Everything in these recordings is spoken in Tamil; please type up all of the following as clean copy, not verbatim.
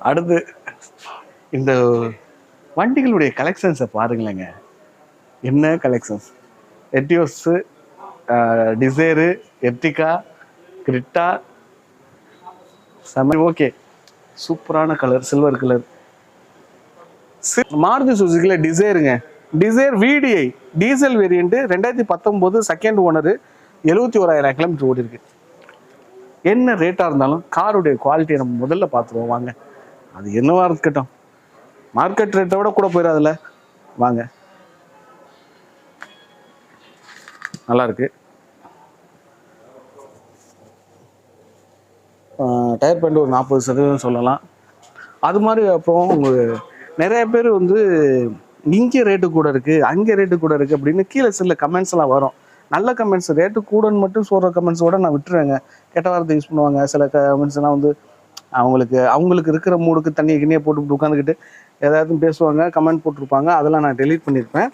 அடுத்து இந்த வண்டிகளுடைய கலெக்ஷன்ஸை பாருங்களேங்க. என்ன collections! Etios, Dzire, Ertiga, Creta, செம. ஓகே, சூப்பரான கலர், சில்வர் கலர். மாருதி சுசுக்கியில் டிசைருங்க. Dzire VDI diesel variant 2019 second owner, 71,000 kilometre ஓடி இருக்கு. என்ன ரேட்டாக இருந்தாலும் காருடைய குவாலிட்டியை நம்ம முதல்ல பார்த்துருவோம் வாங்க. அது என்னவா இருக்கட்டும், மார்க்கெட் ரேட்டை விட கூட போயிடாதுல்ல. வாங்க, நல்லா இருக்கு. டயர் பேண்ட் ஒரு 40% சொல்லலாம். அது மாதிரி அப்புறம் நிறைய பேர் இங்கே ரேட்டு கூட இருக்குது, அங்கே ரேட்டு கூட இருக்குது அப்படின்னு கீழே சில கமெண்ட்ஸ்லாம் வரும். நல்ல கமெண்ட்ஸ், ரேட்டு கூடன்னு மட்டும் சொல்கிற கமெண்ட்ஸோட நான் விட்டுருவேங்க. கெட்ட வார்த்தை யூஸ் பண்ணுவாங்க சில கமெண்ட்ஸ்லாம். அவங்களுக்கு இருக்கிற மூடுக்கு தண்ணியை போட்டு உட்காந்துக்கிட்டு ஏதாவது பேசுவாங்க, கமெண்ட் போட்டிருப்பாங்க. அதெல்லாம் நான் டெலீட் பண்ணியிருப்பேன்.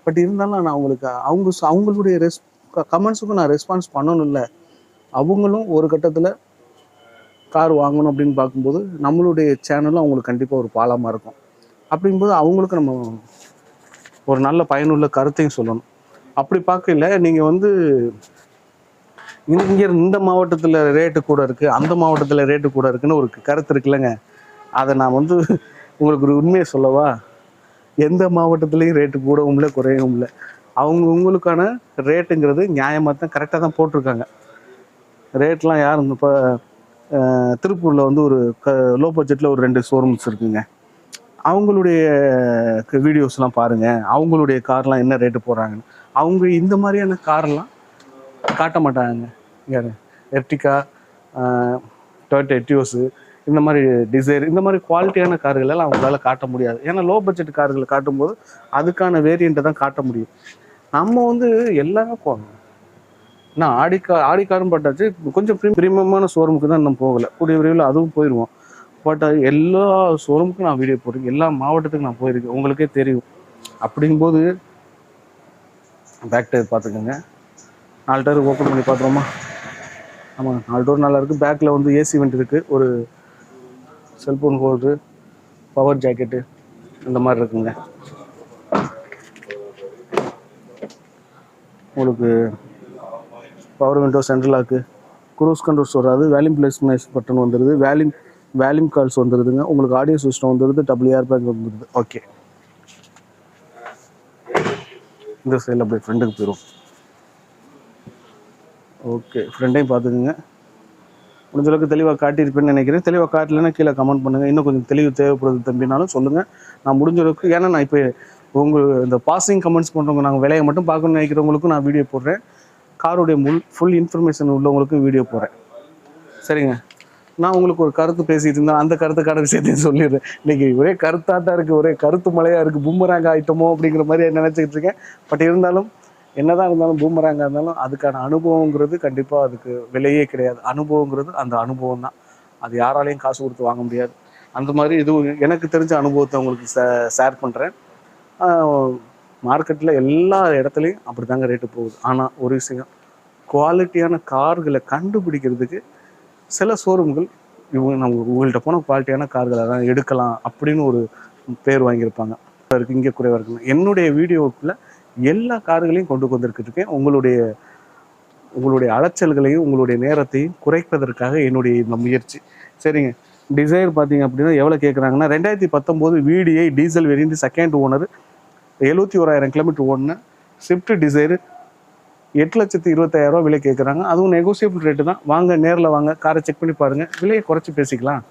பட் இருந்தாலும் நான் அவங்களுடைய கமெண்ட்ஸுக்கும் நான் ரெஸ்பான்ஸ் பண்ணணும். இல்லை, அவங்களும் ஒரு கட்டத்தில் கார் வாங்கணும் அப்படின்னு பார்க்கும்போது நம்மளுடைய சேனலும் அவங்களுக்கு கண்டிப்பாக ஒரு பாலமாக இருக்கும். அப்படிங்கும்போது அவங்களுக்கு நம்ம ஒரு நல்ல பயனுள்ள கருத்தையும் சொல்லணும். அப்படி பார்க்கல, நீங்கள் இங்கே இந்த மாவட்டத்தில் ரேட்டு கூட இருக்குது, அந்த மாவட்டத்தில் ரேட்டு கூட இருக்குன்னு ஒரு கருத்து இருக்குல்லங்க. அதை நான் உங்களுக்கு ஒரு உண்மையை சொல்லவா, எந்த மாவட்டத்துலேயும் ரேட்டு கூடவும் இல்லை குறையவும் இல்லை. உங்களுக்கான ரேட்டுங்கிறது நியாயமாக தான், கரெக்டாக தான் போட்டிருக்காங்க. ரேட்லாம் யாரும் இப்போ திருப்பூரில் ஒரு லோ பட்ஜெட்டில் ஒரு 2 ஷோரூம்ஸ் இருக்குங்க. அவங்களுடைய வீடியோஸ்லாம் பாருங்கள், அவங்களுடைய கார்லாம் என்ன ரேட்டு போடுறாங்கன்னு. அவங்க இந்த மாதிரியான காரெல்லாம் காட்ட மாட்டாங்க. யார் எர்டிகா, டொயோட்டா எட்டியோஸு, இந்த மாதிரி டிசைர், இந்த மாதிரி குவாலிட்டியான கார்களெல்லாம் அவங்களால காட்ட முடியாது. ஏன்னா லோ பட்ஜெட் கார்களை காட்டும்போது அதுக்கான வேரியண்ட்டை தான் காட்ட முடியும். நம்ம எல்லாமே போகணும். நான் ஆடி காரும் பட்டாச்சு, கொஞ்சம் ப்ரீமியமான ஷோரூமுக்கு தான் இன்னும் போகலை. கூடிய விரைவில் அதுவும் போயிடுவோம். பட் எல்லா ஷோரூமுக்கும் நான் வீடியோ போட்டிருக்கேன், எல்லா மாவட்டத்துக்கும் நான் போயிருக்கேன், உங்களுக்கே தெரியும். அப்படிங்கும்போது பேக் டயர் பார்த்துக்கோங்க. 4 டயர் ஓப்பன் பண்ணி பார்த்துருவோமா? ஆமாம், 4 டோர் நல்லா இருக்குது. பேக்கில் ஏசி வெண்ட் இருக்குது, ஒரு செல்ஃபோன் ஹோல்டரு, பவர் ஜாக்கெட்டு, இந்த மாதிரி இருக்குங்க. உங்களுக்கு power window, central lock, cruise controls வராது, வேல்யூம் பிளேஸ்மெண்ட் பட்டன் வந்துடுது, வேல்யூம் கால்ஸ் வந்துடுதுங்க. உங்களுக்கு ஆடியோ சிஸ்டம் வந்துடுது, டபுள் ஏர் பேக் வந்துடுது. ஓகே, இந்த சைடில் அப்படியே ஃப்ரெண்டுக்கு போயிடும். ஓகே, ஃப்ரெண்டையும் பார்த்துக்குங்க. முடிஞ்சளவுக்கு தெளிவாக காட்டியிருப்பேன்னு நினைக்கிறேன். தெளிவாக காட்டலைன்னா கீழே கமெண்ட் பண்ணுங்கள். இன்னும் கொஞ்சம் தெளிவு தேவைப்படுது தம்பினாலும் சொல்லுங்கள். நான் முடிஞ்சளவுக்கு, ஏன்னா நான் இப்போ இந்த பாசிங் கமெண்ட்ஸ் பண்ணுறவங்க, நாங்கள் விலையை மட்டும் பார்க்கணும்னு நினைக்கிறவங்களுக்கும் நான் வீடியோ போடுறேன், காருடைய ஃபுல் இன்ஃபர்மேஷன் உள்ளவங்களுக்கும் வீடியோ போடுறேன். சரிங்க, நான் உங்களுக்கு ஒரு கருத்து பேசிகிட்டு இருந்தேன், அந்த கருத்துக்கான விஷயத்தையும் சொல்லிடுறேன். இன்றைக்கி ஒரே கருத்தாட்டாக இருக்குது, ஒரே கருத்து மலையாக இருக்குது, பூமராங்க ஆகிட்டோமோ அப்படிங்கிற மாதிரி நினச்சிக்கிட்டு இருக்கேன். பட் இருந்தாலும், என்னதான் இருந்தாலும், பூமராங்க இருந்தாலும் அதுக்கான அனுபவங்கிறது கண்டிப்பாக அதுக்கு விலையே கிடையாது. அனுபவங்கிறது அந்த அனுபவம் தான், அது யாராலையும் காசு கொடுத்து வாங்க முடியாது. அந்த மாதிரி இதுவும் எனக்கு தெரிஞ்ச அனுபவத்தை உங்களுக்கு ஷேர் பண்ணுறேன். மார்க்கெட்டில் எல்லா இடத்துலையும் அப்படி தாங்க ரேட்டு போகுது. ஆனால் ஒரு விஷயம், குவாலிட்டியான கார்களை கண்டுபிடிக்கிறதுக்கு சில ஷோரூம்கள் நம்ம உங்கள்கிட்ட போன குவாலிட்டியான கார்களை தான் எடுக்கலாம் அப்படின்னு ஒரு பேர் வாங்கியிருப்பாங்க. இங்கே குறைவாக இருக்குங்க. என்னுடைய வீடியோக்குள்ளே எல்லா கார்களையும் கொண்டு வந்திருக்கேன். உங்களுடைய அலைச்சல்களையும் உங்களுடைய நேரத்தையும் குறைப்பதற்காக என்னுடைய இந்த முயற்சி. சரிங்க, டிசைர் பார்த்தீங்க அப்படின்னா எவ்வளோ கேட்குறாங்கன்னா, 2019 VDI diesel variant second owner, 71,000 kilometre ஓடுன ஸ்விஃப்ட் டிசைரு 8,25,000 விலை கேட்குறாங்க. அதுவும் நெகோசியபிள் ரேட்டு தான். வாங்க, நேரில் வாங்க, காரை செக் பண்ணி பாருங்கள், விலையை குறைச்சி பேசிக்கலாம்.